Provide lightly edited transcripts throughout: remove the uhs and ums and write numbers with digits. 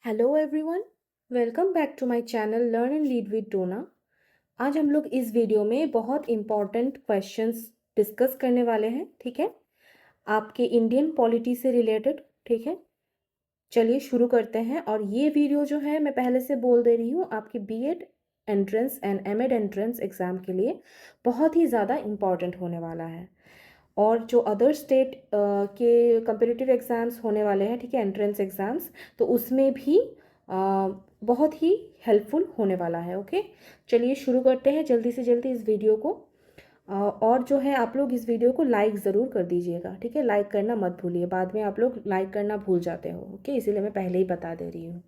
Hello everyone, welcome back to my channel learn and lead with Dona. आज हम लोग इस वीडियो में बहुत इम्पॉर्टेंट क्वेश्चंस डिस्कस करने वाले हैं। ठीक है, आपके इंडियन पॉलिटी से रिलेटेड। ठीक है, चलिए शुरू करते हैं। और ये वीडियो जो है मैं पहले से बोल दे रही हूँ, आपके BEd entrance and MEd entrance exam के लिए बहुत ही ज़्यादा इम्पॉर्टेंट होने वाला है। और जो अदर स्टेट के कंपेटिटिव एग्ज़ाम्स होने वाले हैं, ठीक है, एंट्रेंस एग्ज़ाम्स, तो उसमें भी बहुत ही हेल्पफुल होने वाला है। ओके, चलिए शुरू करते हैं जल्दी से जल्दी इस वीडियो को। और जो है आप लोग इस वीडियो को लाइक ज़रूर कर दीजिएगा। ठीक है, लाइक करना मत भूलिए, बाद में आप लोग लाइक करना भूल जाते हो। ओके, इसीलिए मैं पहले ही बता दे रही हूँ।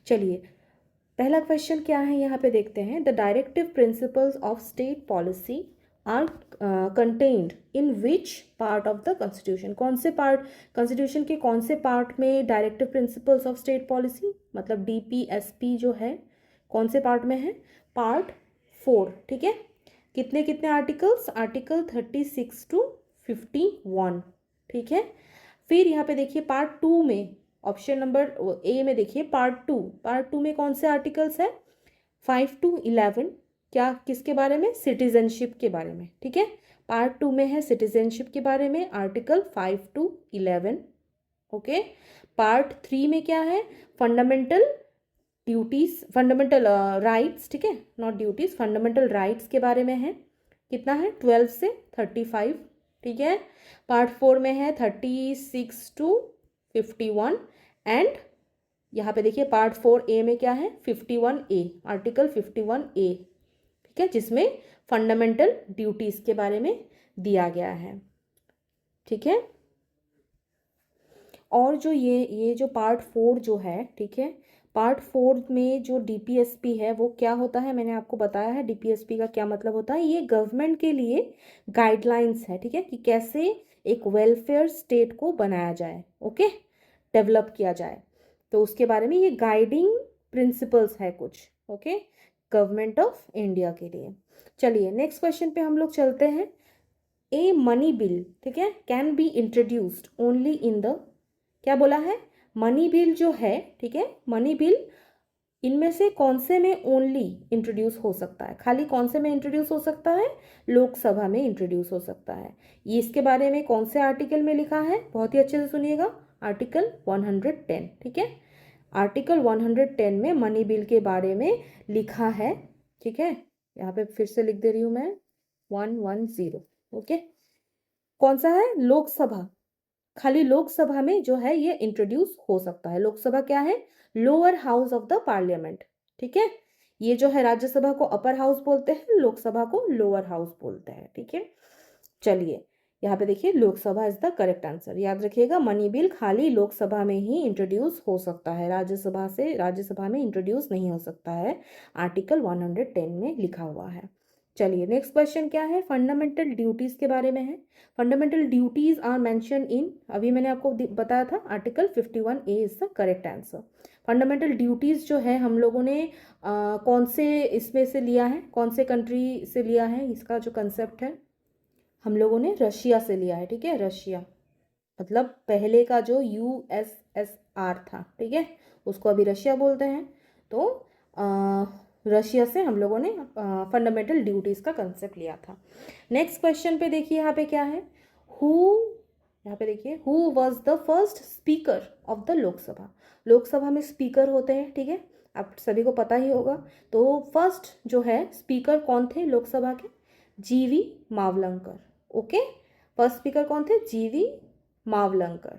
चलिए, पहला क्वेश्चन क्या है यहाँ पे देखते हैं। The directive principles of state policy are contained in which part of the constitution. कौन से पार्ट, कॉन्स्टिट्यूशन के कौन से पार्ट में directive principles of state policy मतलब डीपीएसपी जो है कौन से पार्ट में है? पार्ट 4। ठीक है, कितने कितने आर्टिकल्स? Article 36 to 51। ठीक है, फिर यहाँ पे देखिए पार्ट 2 में, ऑप्शन नंबर ए में देखिए पार्ट टू में कौन से आर्टिकल्स है? 5 to 11। क्या, किसके बारे में? सिटीजनशिप के बारे में। ठीक है, पार्ट 2 में है सिटीजनशिप के बारे में, आर्टिकल 5 to 11। ओके, पार्ट 3 में क्या है? Fundamental duties, fundamental rights. ठीक है, नॉट ड्यूटीज, फंडामेंटल राइट्स के बारे में है। कितना है? 12 से 35। ठीक है, पार्ट 4 में है 36 to 51। एंड यहाँ पे देखिए पार्ट 4A में क्या है? 51A, article 51A। ठीक है, जिसमें फंडामेंटल ड्यूटीज के बारे में दिया गया है। ठीक है, और जो ये जो पार्ट 4 जो है, ठीक है, पार्ट 4 में जो डीपीएसपी है वो क्या होता है? मैंने आपको बताया है डीपीएसपी का क्या मतलब होता है। ये गवर्नमेंट के लिए गाइडलाइंस है। ठीक है, कि कैसे एक वेलफेयर स्टेट को बनाया जाए, ओके, डेवलप किया जाए। तो उसके बारे में ये गाइडिंग प्रिंसिपल्स है कुछ, ओके, गवर्नमेंट ऑफ इंडिया के लिए। चलिए नेक्स्ट क्वेश्चन पे हम लोग चलते हैं। ए मनी बिल, ठीक है, can be introduced only in the, क्या बोला है? मनी बिल जो है, ठीक है, मनी बिल इनमें से कौन से में ओनली इंट्रोड्यूस हो सकता है? खाली कौन से में इंट्रोड्यूस हो सकता है? लोकसभा में इंट्रोड्यूस हो सकता है। ये इसके बारे में कौन से आर्टिकल में लिखा है? बहुत ही अच्छे से सुनिएगा, आर्टिकल 110। ठीक है, आर्टिकल 110 में मनी बिल के बारे में लिखा है। ठीक है, यहाँ पे फिर से लिख दे रही हूँ मैं, 110। ओके, कौन सा है? लोकसभा, खाली लोकसभा में जो है ये इंट्रोड्यूस हो सकता है। लोकसभा क्या है? Lower house of the parliament. ठीक है, ये जो है राज्यसभा को अपर हाउस बोलते हैं, लोकसभा को लोअर हाउस बोलते हैं। ठीक है, चलिए यहाँ पे देखिए Lok Sabha is the correct answer. याद रखिएगा, मनी बिल खाली लोकसभा में ही इंट्रोड्यूस हो सकता है, राज्यसभा में इंट्रोड्यूस नहीं हो सकता है, आर्टिकल 110 में लिखा हुआ है। चलिए नेक्स्ट क्वेश्चन क्या है? फंडामेंटल ड्यूटीज के बारे में है। Fundamental duties are mention in, अभी मैंने आपको बताया था, article 51A is the correct answer. Fundamental duties जो है हम लोगों ने कौन से इसमें से लिया है, कौन से कंट्री से लिया है? इसका जो कंसेप्ट है हम लोगों ने रशिया से लिया है। ठीक है, रशिया मतलब पहले का जो यूएसएसआर था, ठीक है, उसको अभी रशिया बोलते हैं। तो रशिया से हम लोगों ने फंडामेंटल ड्यूटीज़ का कंसेप्ट लिया था। नेक्स्ट क्वेश्चन पे देखिए यहाँ पे क्या है। हु, यहाँ पे देखिए, who was the first speaker of the Lok Sabha. Lok Sabha में स्पीकर होते हैं, ठीक है, आप सभी को पता ही होगा। तो फर्स्ट जो है स्पीकर कौन थे लोकसभा के? जीवी मावलंकर। ओके, फर्स्ट स्पीकर कौन थे? जीवी मावलंकर।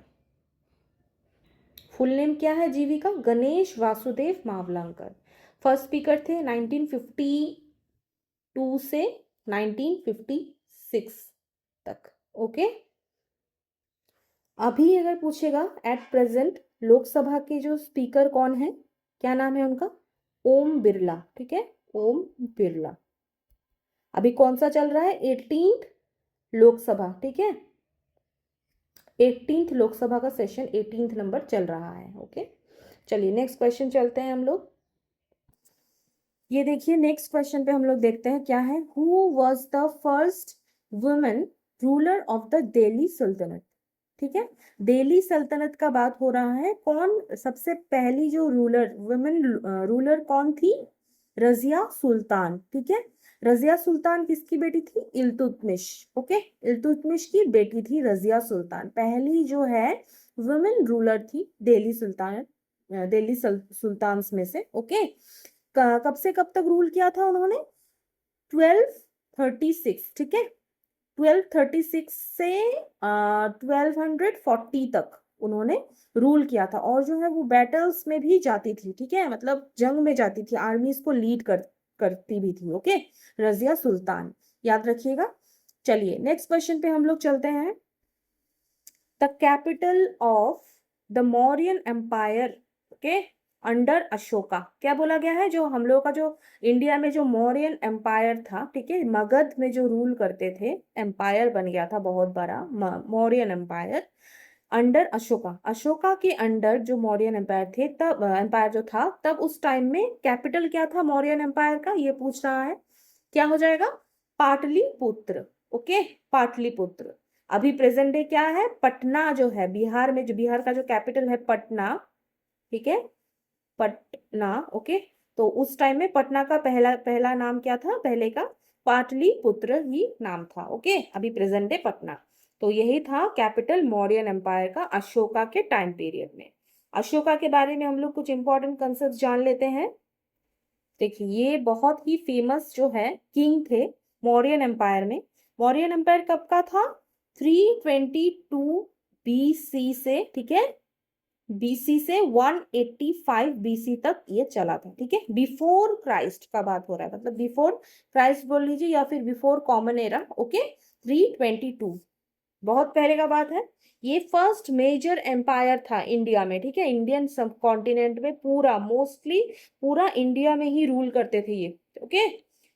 फुल नेम क्या है जीवी का? गणेश वासुदेव मावलंकर। फर्स्ट स्पीकर थे 1952 से 1956 तक। ओके, अभी अगर पूछेगा एट प्रेजेंट लोकसभा के जो स्पीकर कौन है, क्या नाम है उनका? ओम बिरला। ठीक है, ओम बिरला। अभी कौन सा चल रहा है? 18th लोकसभा। ठीक है, 18th लोकसभा का सेशन 18th नंबर चल रहा है। ओके, चलिए नेक्स्ट क्वेश्चन चलते हैं हम लोग। ये देखिए नेक्स्ट क्वेश्चन पे हम लोग देखते हैं क्या है। Who was the first women ruler of the Delhi sultanate. ठीक है। दिल्ली सल्तनत का बात हो रहा है। कौन सबसे पहली जो वुमेन रूलर कौन थी? रजिया सुल्तान। ठीक है। रजिया सुल्तान किसकी बेटी थी? इल्तुतमिश। ओके, इल्तुतमिश की बेटी थी रजिया सुल्तान, पहली जो है वुमेन रूलर थी दिल्ली सुल्तान, दिल्ली सुल्तान में से। ओके, कब से कब तक रूल किया था उन्होंने? 1236। ठीक है, 1236 से 1240 तक उन्होंने रूल किया था। और जो है वो बैटल्स में भी जाती थी, ठीक है, मतलब जंग में जाती थी, आर्मीज को लीड करती भी थी। ओके, रजिया सुल्तान, याद रखिएगा। चलिए नेक्स्ट क्वेश्चन पे हम लोग चलते हैं। The capital of the Mauryan empire, okay, under Ashoka. क्या बोला गया है? जो हम लोग का जो इंडिया में जो मौर्यन एम्पायर था, ठीक है, मगध में जो रूल करते थे, एम्पायर बन गया था बहुत बड़ा मौर्यन एम्पायर, अंडर अशोका। अशोका के अंडर जो मौर्यन एम्पायर थे, तब एम्पायर जो था तब उस टाइम में कैपिटल क्या था मौर्यन एम्पायर का, ये पूछ रहा है। क्या हो जाएगा? पाटलिपुत्र। ओके, पाटलिपुत्र। अभी प्रेजेंट डे क्या है? पटना जो है बिहार में, जो बिहार का जो कैपिटल है पटना, ठीक है, पटना। ओके, तो उस टाइम में पटना का पहला पहला नाम क्या था? पहले का पाटलिपुत्र ही नाम था। ओके, अभी प्रेजेंट डे पटना। तो यही था कैपिटल मौर्यन एम्पायर का अशोका के टाइम पीरियड में। अशोका के बारे में हम लोग कुछ इंपॉर्टेंट कंसेप्ट जान लेते हैं। देखिए, ये बहुत ही फेमस जो है किंग थे मौर्यन एम्पायर में। मौर्यन एम्पायर कब का था? 322 बीसी से, ठीक है, बीसी से 185 बीसी तक ये चला था। ठीक है, बिफोर क्राइस्ट का बात हो रहा है, मतलब बिफोर क्राइस्ट बोल लीजिए या फिर बिफोर कॉमन एरा। ओके, 322 बहुत पहले का बात है। ये फर्स्ट मेजर एम्पायर था इंडिया में। ठीक है, इंडियन सब कॉन्टिनेंट में पूरा, मोस्टली पूरा इंडिया में ही रूल करते थे ये। Okay,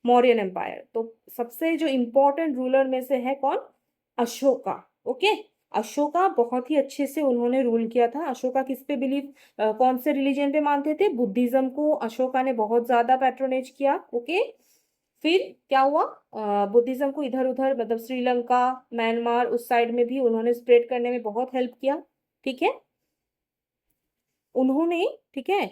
Mauryan empire. तो सबसे जो इंपॉर्टेंट रूलर में से है कौन? अशोका। ओके, अशोका बहुत ही अच्छे से उन्होंने रूल किया था। अशोका किस पे बिलीव, कौन से रिलीजन पे मानते थे? बुद्धिज्म को अशोका ने बहुत ज्यादा पैट्रोनेज किया। ओके, फिर क्या हुआ? बुद्धिज्म को इधर उधर, मतलब श्रीलंका, म्यांमार, उस साइड में भी उन्होंने स्प्रेड करने में बहुत हेल्प किया। ठीक है, उन्होंने, ठीक है,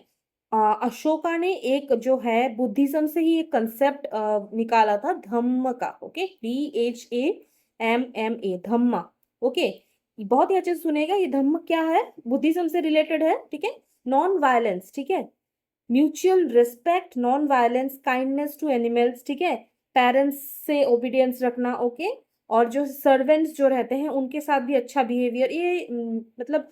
अशोका ने एक जो है बुद्धिज्म से ही एक कंसेप्ट निकाला था धम्म का। ओके, DHAMMA, धम्मा। ओके, बहुत ही अच्छे से सुनेगा, ये धम्म क्या है? बुद्धिज्म से रिलेटेड है। ठीक है, नॉन वायलेंस, ठीक है, mutual respect, non violence, kindness to animals, ठीक है, पेरेंट्स से ओबीडियंस रखना। ओके, और जो सर्वेंट्स जो रहते हैं उनके साथ भी अच्छा बिहेवियर, ये मतलब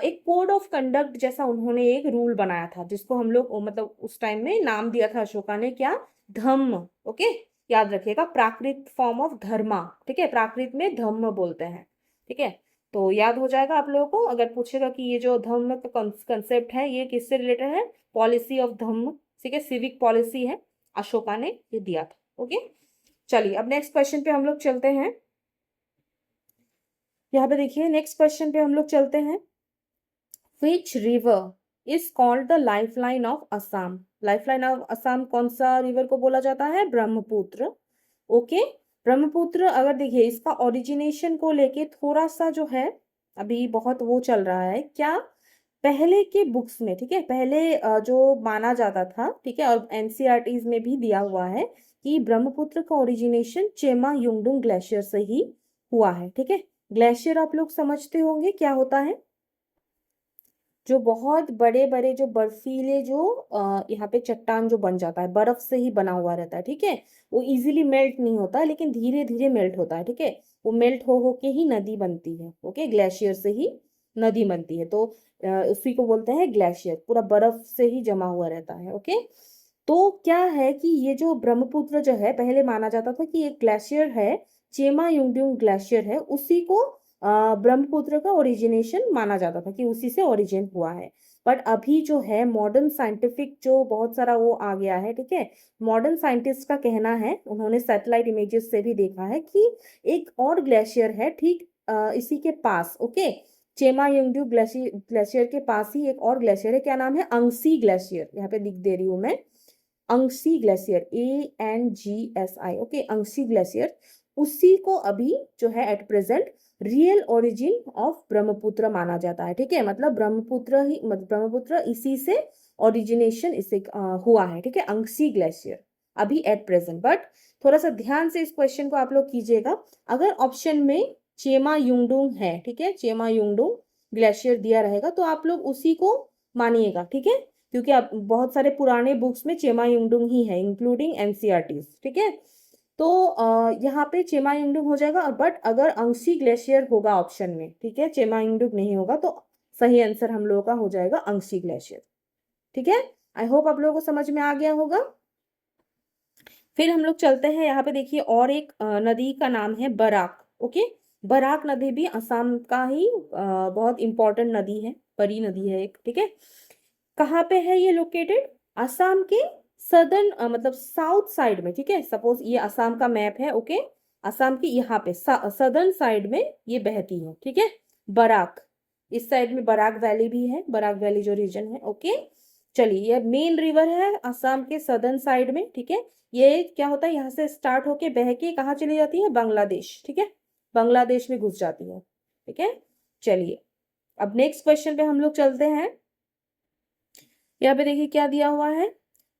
एक कोड ऑफ कंडक्ट जैसा उन्होंने एक रूल बनाया था, जिसको हम लोग मतलब उस टाइम में नाम दिया था अशोका ने, क्या? धम्म। ओके, याद रखिएगा, प्राकृत फॉर्म ऑफ धर्मा। ठीक है, प्राकृत में धम्म बोलते हैं। ठीक है, तो याद हो जाएगा आप लोगों को। अगर पूछेगा कि ये जो धम्म का कंसेप्ट है ये किससे रिलेटेड है, पॉलिसी ऑफ धम्म, ठीक है, सिविक पॉलिसी है, अशोका ने ये दिया था। ओके, चलिए अब नेक्स्ट क्वेश्चन पे हम लोग चलते हैं। यहाँ पे देखिए, नेक्स्ट क्वेश्चन पे हम लोग चलते हैं। Which river is called the lifeline of Assam? Lifeline of Assam कौन सा रिवर को बोला जाता है? ब्रह्मपुत्र। ओके, ब्रह्मपुत्र। अगर देखिए इसका ओरिजिनेशन को लेके थोड़ा सा जो है अभी बहुत वो चल रहा है क्या, पहले के बुक्स में, ठीक है, पहले जो माना जाता था, ठीक है, और एनसीईआरटीज में भी दिया हुआ है कि ब्रह्मपुत्र का ओरिजिनेशन चेमा युंगडुंग ग्लेशियर से ही हुआ है। ठीक है, ग्लेशियर आप लोग समझते होंगे क्या होता है? जो बहुत बड़े बड़े जो बर्फीले जो यहाँ पे चट्टान जो बन जाता है, बर्फ से ही बना हुआ रहता है। ठीक है, वो इजीली मेल्ट नहीं होता, लेकिन धीरे धीरे मेल्ट होता है। ठीक है, वो मेल्ट हो के ही नदी बनती है। ओके, ग्लेशियर से ही नदी बनती है, तो उसी को बोलते हैं ग्लेशियर, पूरा बर्फ से ही जमा हुआ रहता है। ओके, तो क्या है कि ये जो ब्रह्मपुत्र जो है, पहले माना जाता था कि एक ग्लेशियर है, चेमा युंगड्यूंग ग्लेशियर है, उसी को ब्रह्मपुत्र का ओरिजिनेशन माना जाता था कि उसी से ओरिजिन हुआ है। बट अभी जो है मॉडर्न साइंटिफिक जो बहुत सारा वो आ गया है, ठीक है, मॉडर्न साइंटिस्ट का कहना है, उन्होंने सैटेलाइट इमेजेस से भी देखा है कि एक और ग्लेशियर है ठीक इसी के पास। ओके, चेमा युंगड्यू ग्लेशियर के पास ही एक और ग्लेशियर है, क्या नाम है? अंगसी ग्लेशियर, यहाँ पे लिख दे रही हूँ मैं, Angsi glacier, ANGSI। Okay, Angsi glacier. उसी को अभी जो है at present real origin of Brahmaputra माना जाता है। ठीक है, मतलब ब्रह्मपुत्र इसी से ओरिजिनेशन इसे हुआ है। ठीक है, अंगसी ग्लेशियर अभी एट प्रेजेंट। बट थोड़ा सा ध्यान से इस क्वेश्चन को आप लोग कीजिएगा। अगर ऑप्शन में चेमा युंगडुंग है, ठीक है, चेमा युंगडुंग ग्लेशियर दिया रहेगा तो आप लोग उसी को मानिएगा। ठीक है, क्योंकि आप बहुत सारे पुराने बुक्स में चेमा युंगडुंग ही है, इंक्लूडिंग एनसीईआरटी। ठीक है, तो यहाँ पे चेमा युंगडुंग हो जाएगा। बट अगर अंगसी ग्लेशियर होगा ऑप्शन में, ठीक है, चेमा युंगडुंग नहीं होगा, तो सही आंसर हम लोगों का हो जाएगा अंगसी ग्लेशियर। ठीक है, आई होप आप लोगों को समझ में आ गया होगा। फिर हम लोग चलते हैं, यहाँ पे देखिए और एक नदी का नाम है बराक। ओके, बराक नदी भी असम का ही बहुत इंपॉर्टेंट नदी है, बड़ी नदी है एक। ठीक है, कहाँ पे है ये लोकेटेड? असम के सदर्न मतलब साउथ साइड में। ठीक है, सपोज ये असम का मैप है। ओके, असम के यहाँ पे सदर्न साइड में ये बहती है। ठीक है, बराक, इस साइड में बराक वैली भी है, बराक वैली जो रीजन है। ओके, चलिए, ये मेन रिवर है असम के सदर्न साइड में। ठीक है, ये क्या होता है, यहाँ से स्टार्ट होके बह के कहाँ चली जाती है? बांग्लादेश। ठीक है, बांग्लादेश में घुस जाती है। ठीक है, चलिए अब नेक्स्ट क्वेश्चन पे हम लोग चलते हैं। यहाँ पे देखिए क्या दिया हुआ है,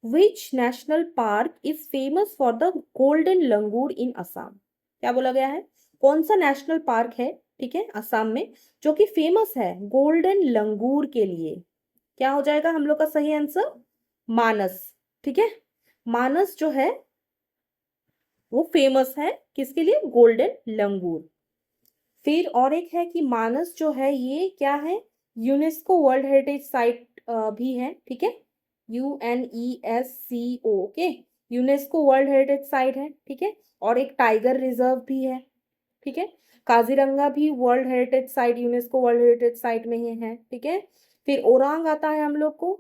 which national park is famous for the golden langur in Assam. क्या बोला गया है? कौन सा नेशनल पार्क है, ठीक है, असम में, जो कि फेमस है गोल्डन लंगूर के लिए? क्या हो जाएगा हम लोग का सही आंसर? मानस। ठीक है, मानस जो है वो फेमस है किसके लिए? गोल्डन लंगूर। फिर और एक है कि मानस जो है ये क्या है? यूनेस्को वर्ल्ड हेरिटेज साइट भी है। ठीक है, UNESCO। Okay, UNESCO world heritage site है। ठीक है, और एक टाइगर रिजर्व भी है। ठीक है, काजीरंगा भी world heritage site, UNESCO world heritage site में ही है। ठीक है, फिर ओरांग आता है हम लोग को,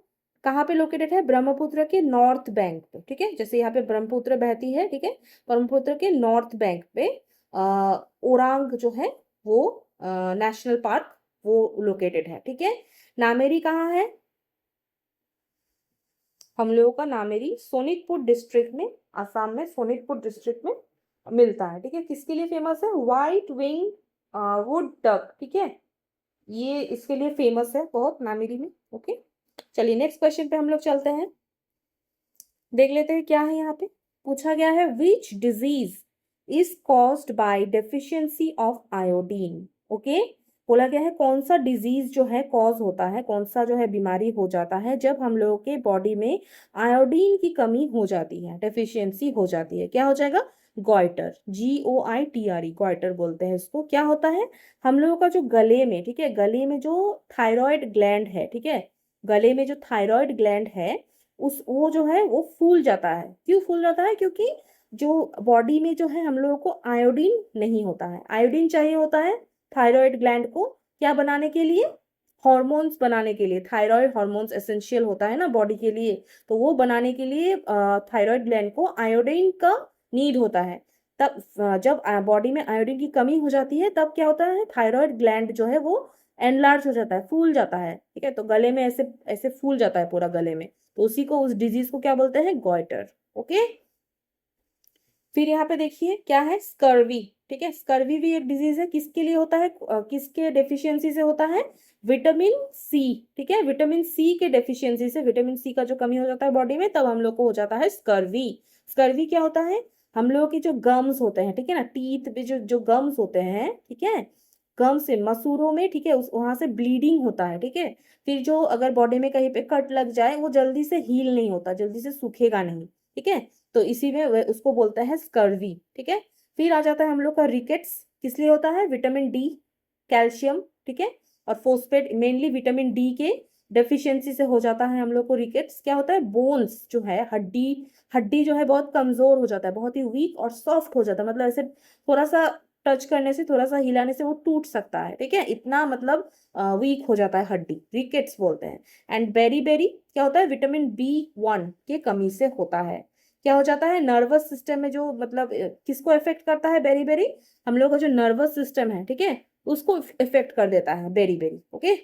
कहाँ पे लोकेटेड है? ब्रह्मपुत्र के नॉर्थ बैंक पे। ठीक है, जैसे यहाँ पे ब्रह्मपुत्र बहती है, ठीक है, ब्रह्मपुत्र के नॉर्थ बैंक पे ओरांग जो है वो नेशनल पार्क वो लोकेटेड है। ठीक है, नामेरी कहाँ है? हम लोगों का नामेरी सोनितपुर डिस्ट्रिक्ट में, असम में सोनितपुर डिस्ट्रिक्ट में मिलता है। ठीक है, किसके लिए फेमस है? White wing wood duck. ठीक है, ये इसके लिए फेमस है बहुत, नामेरी में। ओके, चलिए नेक्स्ट क्वेश्चन पे हम लोग चलते हैं, देख लेते हैं क्या है। यहाँ पे पूछा गया है which disease is caused by deficiency of iodine. Okay, बोला गया है कौन सा डिजीज जो है कॉज होता है, कौन सा जो है बीमारी हो जाता है जब हम लोगों के बॉडी में आयोडीन की कमी हो जाती है, डेफिशिएंसी हो जाती है। क्या हो जाएगा? गॉइटर, GOITRE, गॉइटर बोलते हैं इसको। क्या होता है? हम लोगों का जो गले में, ठीक है, गले में जो थायराइड ग्लैंड है, ठीक है, गले में जो थायराइड ग्लैंड है उस वो जो है वो फूल जाता है। क्यों फूल जाता है? क्योंकि जो बॉडी में जो है हम लोगों को आयोडीन नहीं होता है। आयोडीन चाहिए होता है थायराइड ग्लैंड को क्या बनाने के लिए? हॉर्मोन्स बनाने के लिए। थायराइड हॉर्मोन्स एसेंशियल होता है ना बॉडी के लिए, तो वो बनाने के लिए थायराइड ग्लैंड को आयोडीन का नीड होता है। तब जब बॉडी में आयोडीन की कमी हो जाती है तब क्या होता है? थायराइड ग्लैंड जो है वो एनलार्ज हो जाता है, फूल जाता है। ठीक है, तो गले में ऐसे ऐसे फूल जाता है पूरा गले में, तो उसी को, उस डिजीज को क्या बोलते हैं? गॉइटर। ओके, फिर यहाँ पे देखिए क्या है? स्कर्वी। ठीक है, स्कर्वी भी एक डिजीज है, किसके लिए होता है? किसके डेफिशिएंसी से होता है? Vitamin C. ठीक है, विटामिन सी के डेफिशिएंसी से, विटामिन सी का जो कमी हो जाता है बॉडी में, तब हम लोग को हो जाता है स्कर्वी। स्कर्वी क्या होता है? हम लोगों के जो गम्स होते हैं, ठीक है ना, टीथ पे जो जो गम्स होते हैं, ठीक है, गम्स से मसूड़ों में, ठीक है, उस वहां से ब्लीडिंग होता है। ठीक है, फिर जो अगर बॉडी में कहीं पे कट लग जाए वो जल्दी से हील नहीं होता, जल्दी से सूखेगा नहीं। ठीक है, तो इसी में उसको बोलते हैं स्कर्वी। ठीक है, फिर आ जाता है हम लोग का रिकेट्स, किस लिए होता है? विटामिन डी, कैल्शियम, ठीक है, और फोस्फेट, मेनली विटामिन डी के डेफिशिएंसी से हो जाता है हम लोग को रिकेट्स। क्या होता है? बोन्स जो है, हड्डी, हड्डी जो है बहुत कमजोर हो जाता है, बहुत ही वीक और सॉफ्ट हो जाता है, मतलब ऐसे थोड़ा सा टच करने से, थोड़ा सा हिलाने से वो टूट सकता है। ठीक है, इतना मतलब वीक हो जाता है हड्डी, रिकेट्स बोलते हैं। एंड बेरी बेरी क्या होता है? विटामिन B1 के कमी से होता है। क्या हो जाता है? नर्वस सिस्टम में जो मतलब किसको इफेक्ट करता है बेरी बेरी? हम लोग का जो नर्वस सिस्टम है, ठीक है, उसको इफेक्ट कर देता है बेरी बेरी। ओके,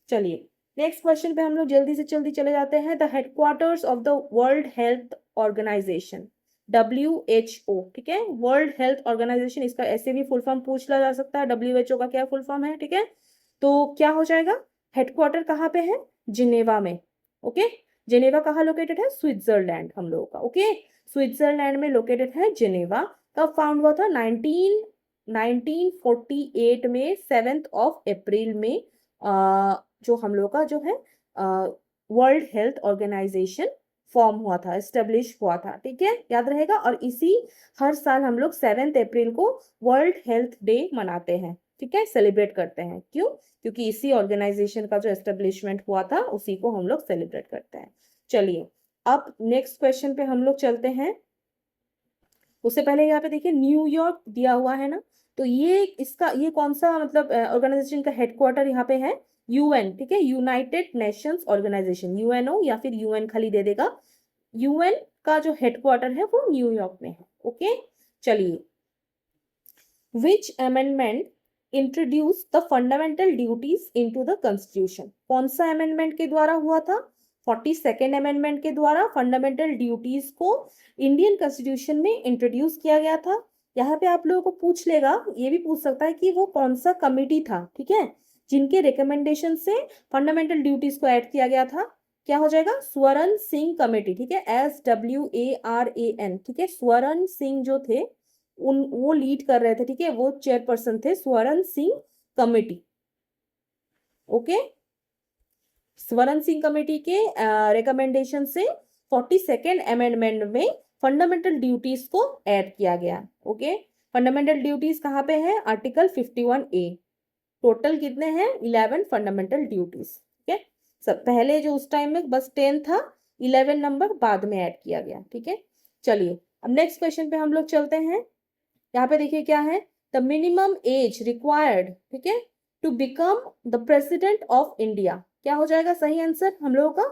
चलिए नेक्स्ट क्वेश्चन पे हम लोग जल्दी से जल्दी चले जाते हैं। The headquarters of the world health organization, WHO, ठीक है, वर्ल्ड हेल्थ ऑर्गेनाइजेशन, इसका ऐसे भी फुल फॉर्म पूछ लिया जा सकता है, WHO का क्या फुल फॉर्म है, ठीक है। तो क्या हो जाएगा, हेडक्वार्टर कहाँ पे है, जिनेवा में, ओके। जिनेवा कहाँ लोकेटेड है, स्विट्जरलैंड हम लोगों का, ओके, स्विट्जरलैंड में लोकेटेड है जिनेवा। कब फाउंड हुआ था, 1948 में 7 अप्रैल में जो हम लोग का जो है वर्ल्ड हेल्थ ऑर्गेनाइजेशन फॉर्म हुआ था, एस्टेब्लिश हुआ था, ठीक है, याद रहेगा। और इसी हर साल हम लोग 7 अप्रैल को वर्ल्ड हेल्थ डे मनाते हैं, ठीक है, सेलिब्रेट करते हैं। क्यों, क्योंकि इसी ऑर्गेनाइजेशन का जो एस्टेब्लिशमेंट हुआ था उसी को हम लोग सेलिब्रेट करते हैं। चलिए अब नेक्स्ट क्वेश्चन पे हम लोग चलते हैं। उससे पहले यहाँ पे देखिए न्यूयॉर्क दिया हुआ है ना, तो ये कौन सा मतलब ऑर्गेनाइजेशन का हेडक्वार्टर यहाँ पे है, यूएन, ठीक है, यूनाइटेड नेशंस ऑर्गेनाइजेशन, यूएनओ या फिर यूएन खाली दे देगा। यूएन का जो हेडक्वार्टर है वो न्यूयॉर्क में है, ओके। चलिए, विच amendment introduce the fundamental duties into the constitution, कौन सा अमेंडमेंट के द्वारा हुआ था, 42nd अमेंडमेंट के द्वारा फंडामेंटल ड्यूटीज को इंडियन कॉन्स्टिट्यूशन में इंट्रोड्यूस किया गया था। यहाँ पे आप लोगों को पूछ लेगा, ये भी पूछ सकता है कि वो कौन सा कमिटी था, ठीक है, जिनके रिकमेंडेशन से फंडामेंटल ड्यूटीज को ऐड किया गया था। क्या हो जाएगा, स्वर्ण सिंह कमेटी, ठीक है, SWARAN, ठीक है, स्वर्ण सिंह जो थे वो लीड कर रहे थे, ठीक है, वो चेयरपर्सन थे स्वर्ण सिंह कमेटी, ओके। स्वर्ण सिंह कमेटी के रिकमेंडेशन से 42nd अमेंडमेंट में फंडामेंटल ड्यूटीज को ऐड किया गया, ओके। फंडामेंटल ड्यूटीज कहाँ पे है, आर्टिकल 51A। टोटल कितने हैं, 11 फंडामेंटल ड्यूटीज, ठीक है। सब पहले जो उस टाइम में बस 10 था, 11 नंबर बाद में ऐड किया गया, ठीक है। चलिए अब नेक्स्ट क्वेश्चन पे हम लोग चलते हैं। यहाँ पे देखिए क्या है, द मिनिमम एज रिक्वायर्ड, ठीक है, to become the president of India, क्या हो जाएगा सही आंसर हम लोगों का,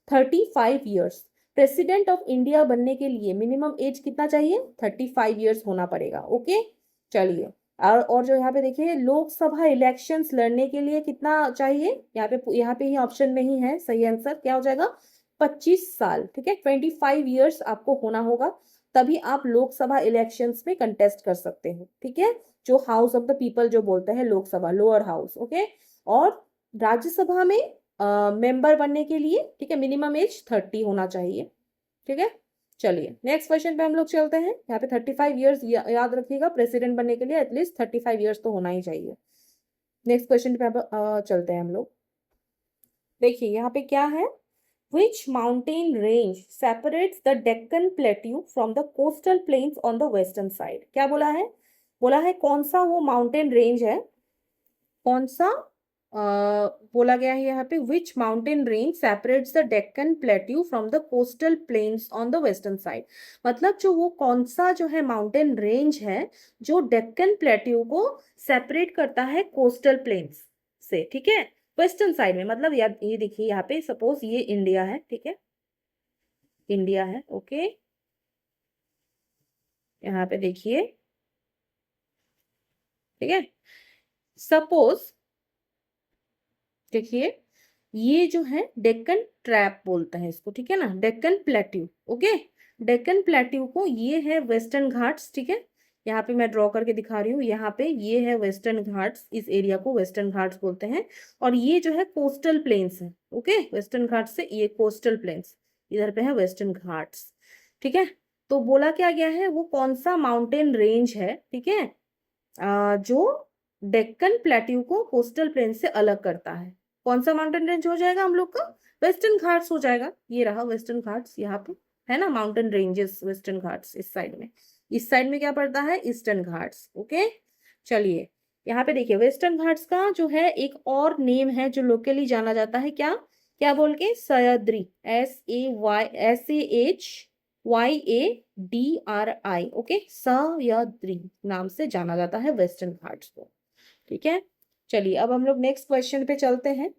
35 ईयर्स। प्रेसिडेंट ऑफ इंडिया बनने के लिए मिनिमम एज कितना चाहिए, 35 ईयर्स होना पड़ेगा, ओके। चलिए और जो यहाँ पे देखिए लोकसभा इलेक्शंस लड़ने के लिए कितना चाहिए, यहाँ पे ही ऑप्शन में ही है सही आंसर, क्या हो जाएगा, 25 साल, ठीक है, 25 ईयर्स आपको होना होगा, तभी आप लोकसभा इलेक्शंस में कंटेस्ट कर सकते हो, ठीक है, जो हाउस ऑफ द पीपल जो बोलते हैं लोकसभा, लोअर हाउस, ओके। और राज्यसभा में मेंबर बनने के लिए, ठीक है, मिनिमम एज 30 होना चाहिए, ठीक है। चलिए नेक्स्ट क्वेश्चन पे हम लोग चलते हैं। यहाँ पे 35 ईयर्स याद रखिएगा, प्रेसिडेंट बनने के लिए एटलीस्ट 35 ईयर्स तो होना ही चाहिए। नेक्स्ट क्वेश्चन पे चलते हैं हम लोग। देखिए यहाँ पे क्या है, Which mountain range separates the Deccan Plateau from the coastal plains on the western side? क्या बोला है कौन सा वो माउंटेन रेंज है, कौन सा बोला गया है यहाँ पे, which mountain range separates the Deccan Plateau from the coastal plains on the western side, मतलब जो वो कौन सा जो है माउंटेन रेंज है जो डेक्कन प्लेट्यू को सेपरेट करता है कोस्टल प्लेन्स से, ठीक है, वेस्टर्न साइड में। मतलब ये देखिए यहाँ पे सपोज ये इंडिया है, ठीक है, इंडिया है, ओके। यहाँ पे देखिए, ठीक है, सपोज देखिए ये जो है डेक्कन ट्रैप बोलते हैं इसको, ठीक है ना, Deccan plateau, okay. Deccan plateau को ये है वेस्टर्न घाट्स, ठीक है, यहाँ पे मैं ड्रॉ करके दिखा रही हूँ, यहाँ पे ये है वेस्टर्न घाट्स, इस एरिया को वेस्टर्न घाट्स बोलते हैं। और ये जो है कोस्टल प्लेन्स है, ओके, वेस्टर्न घाट्स से ये कोस्टल प्लेन्स, इधर पे है वेस्टर्न घाट्स, ठीक है। तो बोला क्या गया है, वो कौन सा माउंटेन रेंज है, ठीक है, जो डेक्कन प्लेट्यू को कोस्टल प्लेन से अलग करता है, कौन सा माउंटेन रेंज हो जाएगा हम लोग का, वेस्टर्न घाट्स हो जाएगा। ये रहा वेस्टर्न घाट्स, यहाँ पे है ना माउंटेन रेंजेस, वेस्टर्न घाट्स इस साइड में, इस साइड में क्या पड़ता है, ईस्टर्न घाट्स, ओके। चलिए यहाँ पे देखिए वेस्टर्न घाट्स का जो है एक और नेम है जो लोकली जाना जाता है, क्या क्या बोल के, सह्याद्री, SAYADRI, ओके, सह्याद्री नाम से जाना जाता है वेस्टर्न घाट्स को, ठीक है। चलिए अब हम लोग नेक्स्ट क्वेश्चन पे चलते हैं।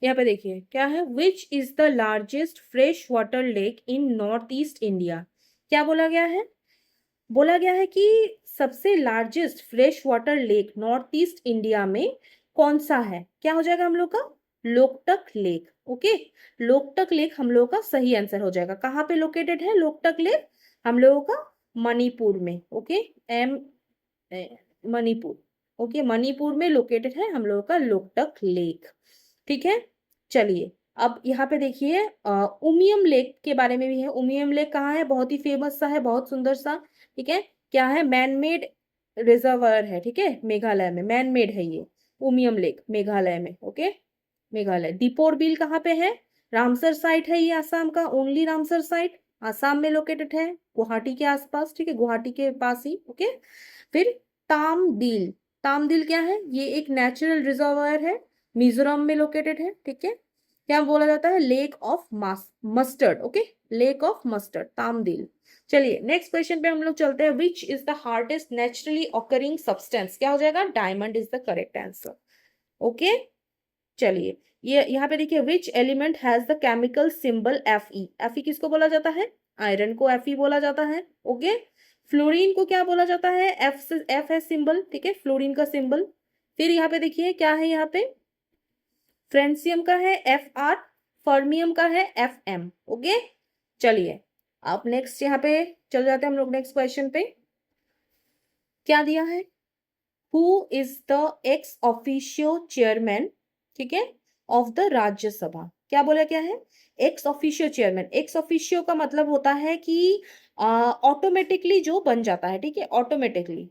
यहाँ पे देखिए क्या है, विच is the largest fresh water lake in north east India, क्या बोला गया है, बोला गया है कि सबसे largest fresh water lake north east India में कौन सा है, क्या हो जाएगा हम लोग का, Loktak lake. Okay, Loktak lake हम लोगों का सही आंसर हो जाएगा। कहाँ पे लोकेटेड है लोकटक लेक? हम लोगों का मणिपुर में। Okay, um Manipur. Okay, Manipur में लोकेटेड है हम लोगों का लोकटक लेक। ठीक है, चलिए अब यहाँ पे देखिए उमियम लेक के बारे में भी है। उमियम लेक कहाँ है? बहुत ही फेमस सा है, बहुत सुंदर सा। ठीक है, क्या है? मैन मेड रिजर्वर है। ठीक है, मेघालय में मैन मेड है ये उमियम लेक, मेघालय में। ओके, मेघालय। दीपोर बिल कहाँ पे है? रामसर साइट है ये, आसाम का ओनली रामसर साइट, आसाम में लोकेटेड है, गुवाहाटी के आसपास। ठीक है, गुवाहाटी के पास ही। ओके, फिर तामदिल। तामदिल क्या है? ये एक नेचुरल रिजर्वायर है, मिजोरम में लोकेटेड है। ठीक है, क्या बोला जाता है? Lake of mustard. Okay, lake of mustard, Tamdil. चलिए नेक्स्ट क्वेश्चन पे हम लोग चलते हैं। Which is the hardest naturally occurring substance? क्या हो जाएगा? Diamond is the correct answer. Okay, चलिए ये यहाँ पे देखिए, which element has the chemical symbol Fe? Fe किसको बोला जाता है? आयरन को Fe बोला जाता है। ओके, फ्लोरीन को क्या बोला जाता है? F है सिंबल। ठीक है, फ्लोरीन का सिंबल। फिर यहाँ पे देखिए क्या है, यहाँ पे फ्रेंसियम का है Fr, फर्मियम का है Fm। ओके, चलिए अब नेक्स्ट यहाँ पे चल जाते हैं हम लोग नेक्स्ट क्वेश्चन पे। क्या दिया है? Who is the x officio chairman, ठीक है, ऑफ द राज्यसभा? क्या बोला, क्या है? X officio chairman. Ex officio का मतलब होता है कि ऑटोमेटिकली जो बन जाता है। ठीक है, ऑटोमेटिकली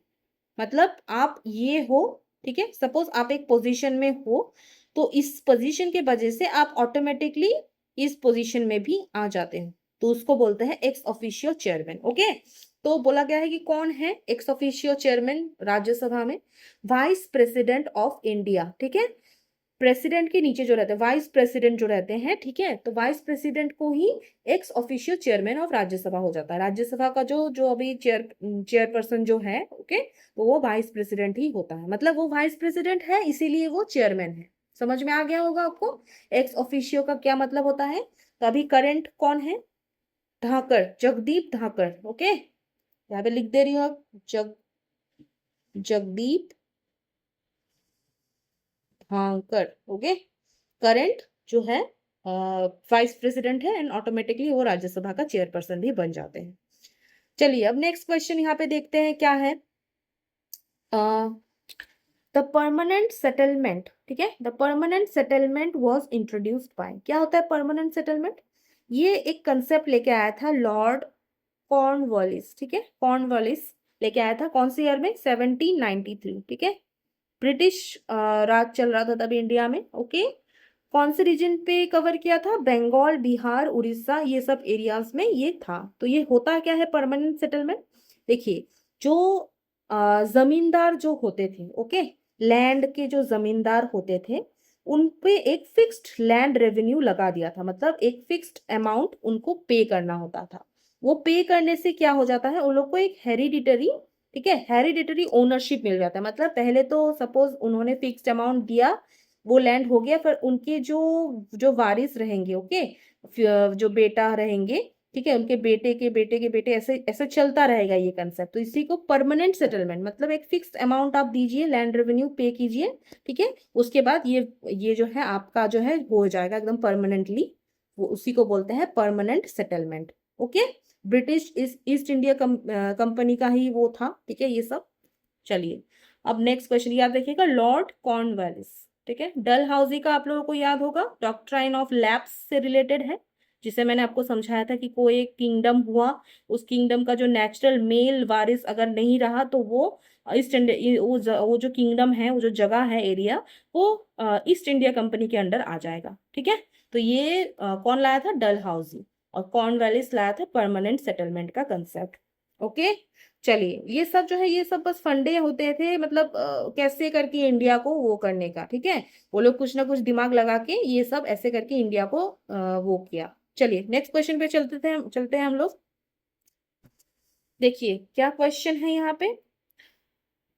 मतलब आप ये हो, ठीक है, सपोज आप एक पोजीशन में हो, तो इस पोजीशन के वजह से आप ऑटोमेटिकली इस पोजीशन में भी आ जाते हैं, तो उसको बोलते हैं एक्स ऑफिशियो चेयरमैन। ओके, तो बोला गया है कि कौन है एक्स ऑफिशियो चेयरमैन राज्यसभा में? Vice president of India. ठीक है, प्रेसिडेंट के नीचे जो रहते हैं वाइस प्रेसिडेंट जो रहते हैं। ठीक है, तो वाइस प्रेसिडेंट को ही ex officio chairman of Rajya Sabha हो जाता है। राज्यसभा का जो जो अभी चेयरपर्सन जो है, ओके, तो वो वाइस प्रेसिडेंट ही होता है। मतलब वो वाइस प्रेसिडेंट है, इसीलिए वो चेयरमैन है। समझ में आ गया होगा आपको एक्स ऑफिशियो का क्या मतलब होता है। तो अभी करंट कौन है? धाकड़, जगदीप धाकड़। ओके, यहाँ पे लिख दे रही हूँ आप, जगदीप धाकड़। ओके, करंट जो है वाइस प्रेसिडेंट है, एंड ऑटोमेटिकली वो राज्यसभा का चेयरपर्सन भी बन जाते हैं। चलिए अब नेक्स्ट क्वेश्चन यहाँ पे देखते हैं क्या है। द परमानेंट सेटलमेंट, ठीक है, the permanent settlement was introduced by. क्या होता है परमानेंट सेटलमेंट? ये एक कंसेप्ट लेके आया था लॉर्ड कॉर्नवालिस। ठीक है, कॉर्नवालिस लेके आया था, कौन से ईयर में? 1793। ठीक है, ब्रिटिश राज चल रहा था तब इंडिया में। ओके, कौन से रीजन पे कवर किया था? बंगाल, बिहार, उड़ीसा, ये सब एरियाज में ये था। तो ये होता क्या है परमानेंट सेटलमेंट? देखिए, जो जमींदार जो होते थे, ओके, लैंड के जो जमींदार होते थे, उन पे एक फिक्स्ड लैंड रेवेन्यू लगा दिया था। मतलब एक फिक्स्ड अमाउंट उनको पे करना होता था। वो पे करने से क्या हो जाता है, उन लोग को एक हेरिडिटरी, ठीक है, हेरिडिटरी ओनरशिप मिल जाता है। मतलब पहले तो सपोज उन्होंने फिक्स्ड अमाउंट दिया, वो लैंड हो गया, फिर उनके जो जो वारिस रहेंगे, ओके, जो बेटा रहेंगे, ठीक है, उनके बेटे के बेटे के बेटे, ऐसे ऐसे चलता रहेगा ये कंसेप्ट। तो इसी को परमानेंट सेटलमेंट, मतलब एक फिक्स्ड अमाउंट आप दीजिए, लैंड रेवेन्यू पे कीजिए, ठीक है, उसके बाद ये जो है आपका जो है हो जाएगा एकदम परमानेंटली। वो उसी को बोलते हैं permanent settlement. Okay, British east India company का ही वो था। ठीक है, ये सब। चलिए अब नेक्स्ट क्वेश्चन याद रखिएगा, लॉर्ड कॉर्नवालिस। ठीक है, डल हाउसी का आप लोगों को याद होगा, डॉक्ट्राइन ऑफ लैप्स से रिलेटेड है, जिसे मैंने आपको समझाया था कि कोई एक किंगडम हुआ, उस किंगडम का जो नेचुरल मेल वारिस अगर नहीं रहा, तो वो ईस्ट इंडिया, वो जो किंगडम है, वो जो जगह है, एरिया, वो ईस्ट इंडिया कंपनी के अंडर आ जाएगा। ठीक है, तो ये कौन लाया था? डल हाउसी। और कॉर्नवालिस लाया था परमानेंट सेटलमेंट का कंसेप्ट। ओके, चलिए ये सब जो है, ये सब बस फंडे होते थे, मतलब कैसे करके इंडिया को वो करने का। ठीक है, वो लोग कुछ ना कुछ दिमाग लगा के ये सब ऐसे करके इंडिया को वो किया। चलिए नेक्स्ट क्वेश्चन पे चलते हैं हम लोग। देखिए क्या क्वेश्चन है यहाँ पे,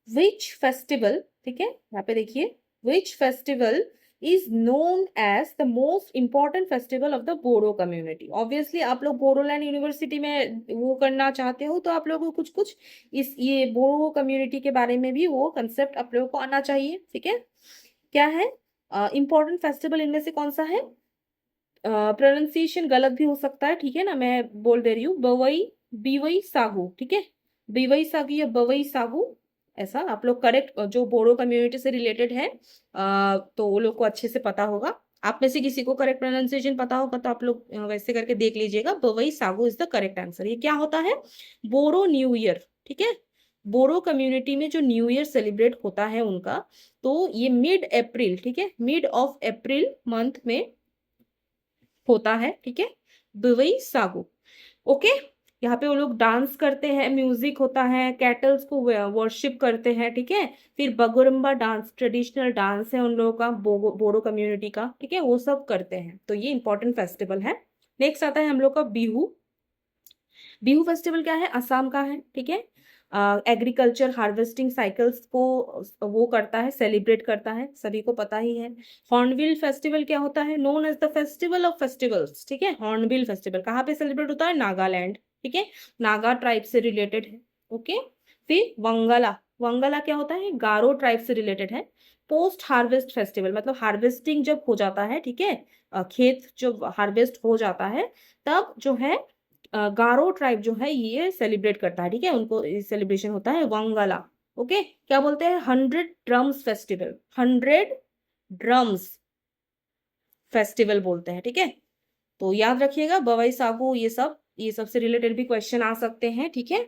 विच फेस्टिवल, ठीक है, यहाँ पे देखिए, which festival is known as the most important festival of the Bodo community? Obviously आप लोग बोडोलैंड यूनिवर्सिटी में वो करना चाहते हो, तो आप लोगों को कुछ कुछ इस ये बोडो कम्युनिटी के बारे में भी वो कंसेप्ट आप लोगों को आना चाहिए। ठीक है, क्या है? इंपॉर्टेंट फेस्टिवल इनमें से कौन सा है? प्रोनाउंसिएशन गलत भी हो सकता है, ठीक है ना, मैं बोल दे रही हूँ, बवई बीवई सागू, ठीक है, बीवई सागू या बवई सागू, ऐसा आप लोग करेक्ट, जो बोडो कम्युनिटी से रिलेटेड है तो वो लोग को अच्छे से पता होगा। आप में से किसी को करेक्ट प्रोनाउंसिएशन पता होगा तो आप लोग वैसे करके देख लीजिएगा। बवई सागू इज द करेक्ट आंसर। ये क्या होता है? बोरो न्यू ईयर, ठीक है, बोरो कम्युनिटी में जो न्यू ईयर सेलिब्रेट होता है उनका, तो ये मिड अप्रैल, ठीक है, मिड ऑफ अप्रैल मंथ में होता है, ठीक है, बिवई सागु। ओके, यहाँ पे वो लोग डांस करते हैं, म्यूजिक होता है, कैटल्स को वर्शिप करते हैं, ठीक है, फिर बगुरुम्बा डांस, ट्रेडिशनल डांस है उन लोगों का, बोडो कम्युनिटी का, ठीक है, वो सब करते हैं, तो ये इंपॉर्टेंट फेस्टिवल है। नेक्स्ट आता है हम लोग का बिहू। बिहू फेस्टिवल क्या है? असम का है, ठीक है, एग्रीकल्चर हार्वेस्टिंग साइकिल्स को वो करता है, सेलिब्रेट करता है, सभी को पता ही है। हॉर्नबिल फेस्टिवल क्या होता है? Known as the festival of festivals, ठीक है, हॉर्नबिल फेस्टिवल कहाँ पे सेलिब्रेट होता है? नागालैंड, ठीक है, नागा ट्राइब से रिलेटेड है। ओके, फिर वंगला, वंगला क्या होता है? गारो ट्राइब से रिलेटेड है। पोस्ट हार्वेस्ट फेस्टिवल, मतलब हार्वेस्टिंग जब हो जाता है, ठीक है, खेत जब हार्वेस्ट हो जाता है तब जो है गारो ट्राइब जो है ये सेलिब्रेट करता है, ठीक है, उनको सेलिब्रेशन होता है वंगला। ओके, क्या बोलते हैं? 100 ड्रम्स फेस्टिवल, 100 ड्रम्स फेस्टिवल बोलते हैं, ठीक है, तो याद रखिएगा बवई सागू, ये सब से रिलेटेड भी क्वेश्चन आ सकते हैं, ठीक है,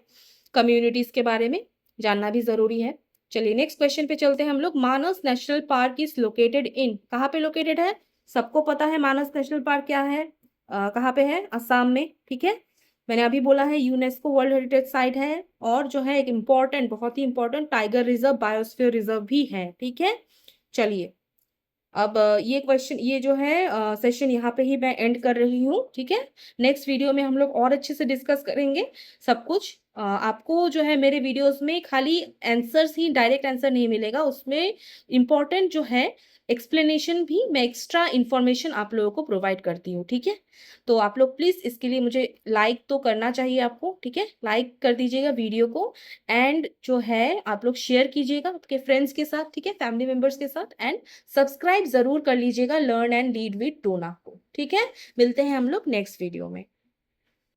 कम्युनिटीज के बारे में जानना भी जरूरी है। चलिए नेक्स्ट क्वेश्चन पे चलते हैं हम लोग। Manas national park is located in, कहाँ पे लोकेटेड है? सबको पता है मानस नेशनल पार्क क्या है, कहाँ पे है? असम में, ठीक है, मैंने अभी बोला है यूनेस्को वर्ल्ड हेरिटेज साइट है, और जो है एक इम्पॉर्टेंट, बहुत ही important tiger reserve, biosphere reserve भी है, ठीक है। चलिए अब ये क्वेश्चन, ये जो है सेशन यहाँ पे ही मैं एंड कर रही हूँ, ठीक है। नेक्स्ट वीडियो में हम लोग और अच्छे से डिस्कस करेंगे सब कुछ। आपको जो है मेरे वीडियोस में खाली आंसर्स ही, डायरेक्ट आंसर नहीं मिलेगा, उसमें इम्पोर्टेंट जो है एक्सप्लेनेशन भी, मैं एक्स्ट्रा इन्फॉर्मेशन आप लोगों को प्रोवाइड करती हूँ, ठीक है। तो आप लोग प्लीज़ इसके लिए मुझे लाइक तो करना चाहिए आपको, ठीक है, लाइक कर दीजिएगा वीडियो को, एंड जो है आप लोग शेयर कीजिएगा आपके फ्रेंड्स के साथ, ठीक है, फैमिली मेम्बर्स के साथ, एंड सब्सक्राइब जरूर कर लीजिएगा लर्न एंड लीड विद टोना को, ठीक है। मिलते हैं हम लोग नेक्स्ट वीडियो में।